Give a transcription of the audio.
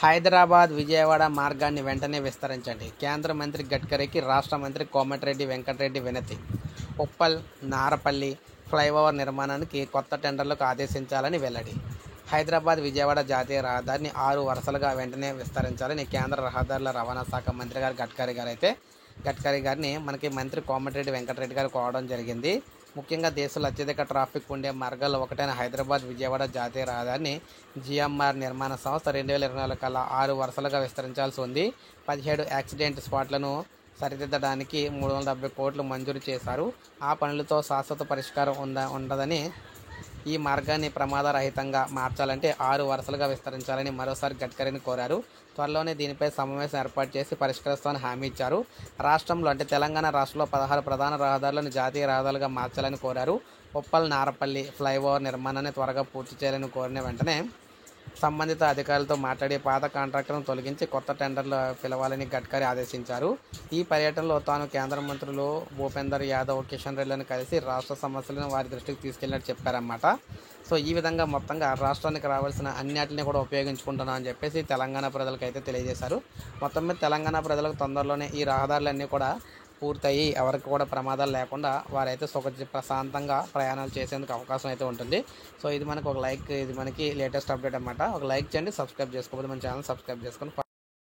హైదరాబాద్ విజయవాడ మార్గాన్ని వెంటనే విస్తరించండి. కేంద్ర మంత్రి గడ్కరీకి రాష్ట్ర మంత్రి కోమటిరెడ్డి వెంకటరెడ్డి వినతి. ఉప్పల్ నారపల్లి ఫ్లైఓవర్ నిర్మాణానికి కొత్త టెండర్లకు ఆదేశించాలని వెల్లడి. హైదరాబాద్ విజయవాడ జాతీయ రహదారిని 6 వరుసలుగా వెంటనే విస్తరించాలని కేంద్ర రహదారుల రవాణా శాఖ మంత్రి గారు గడ్కరీ గారిని మనకి మంత్రి కోమటిరెడ్డి వెంకటరెడ్డి గారు కోవడం జరిగింది. ముఖ్యంగా దేశంలో అత్యధిక ట్రాఫిక్ ఉండే మార్గాల్లో ఒకటైన హైదరాబాద్ విజయవాడ జాతీయ రహదారిని జిఎంఆర్ నిర్మాణ సంస్థ 2024 కల్లా 6 వరుసలుగా విస్తరించాల్సి ఉంది. 17 యాక్సిడెంట్ స్పాట్లను సరిదిద్దడానికి 370 కోట్లు మంజూరు చేశారు. ఆ పనులతో శాశ్వత పరిష్కారం ఉండదని, ఈ మార్గాన్ని ప్రమాదరహితంగా మార్చాలంటే 6 వరుసలుగా విస్తరించాలని మరోసారి గడ్కరీని కోరారు. త్వరలోనే దీనిపై సమావేశం ఏర్పాటు చేసి పరిష్కరిస్తామని హామీ ఇచ్చారు. రాష్ట్రంలో తెలంగాణ రాష్ట్రంలో 16 ప్రధాన రహదారులను జాతీయ రహదారులుగా మార్చాలని కోరారు. ఉప్పల్ నారపల్లి ఫ్లైఓవర్ నిర్మాణాన్ని త్వరగా పూర్తి చేయాలని కోరిన వెంటనే సంబంధిత అధికారులతో మాట్లాడి పాత కాంట్రాక్టులను తొలగించి కొత్త టెండర్లు పిలవాలని గడ్కరీ ఆదేశించారు. ఈ పర్యటనలో తాను కేంద్ర మంత్రులు భూపేందర్ యాదవ్, కిషన్ రెడ్డిలను కలిసి రాష్ట్ర సమస్యలను వారి దృష్టికి తీసుకెళ్లినట్టు చెప్పారన్నమాట. సో ఈ విధంగా మొత్తంగా రాష్ట్రానికి రావాల్సిన అన్నిటిని కూడా ఉపయోగించుకుంటున్నాం అని చెప్పేసి తెలంగాణ ప్రజలకు అయితే తెలియజేశారు. మొత్తం మీద తెలంగాణ ప్రజలకు తొందరలోనే ఈ రహదారులన్నీ కూడా పూర్తయి ఎవరికి కూడా ప్రమాదాలు లేకుండా వారైతే ప్రశాంతంగా ప్రయాణాలు చేసేందుకు అవకాశం అయితే ఉంటుంది. సో ఇది మనకి లేటెస్ట్ అప్డేట్ అన్నమాట. ఒక లైక్ చేయండి, సబ్స్క్రైబ్ చేసుకోకపోతే మన ఛానల్ సబ్స్క్రైబ్ చేసుకొని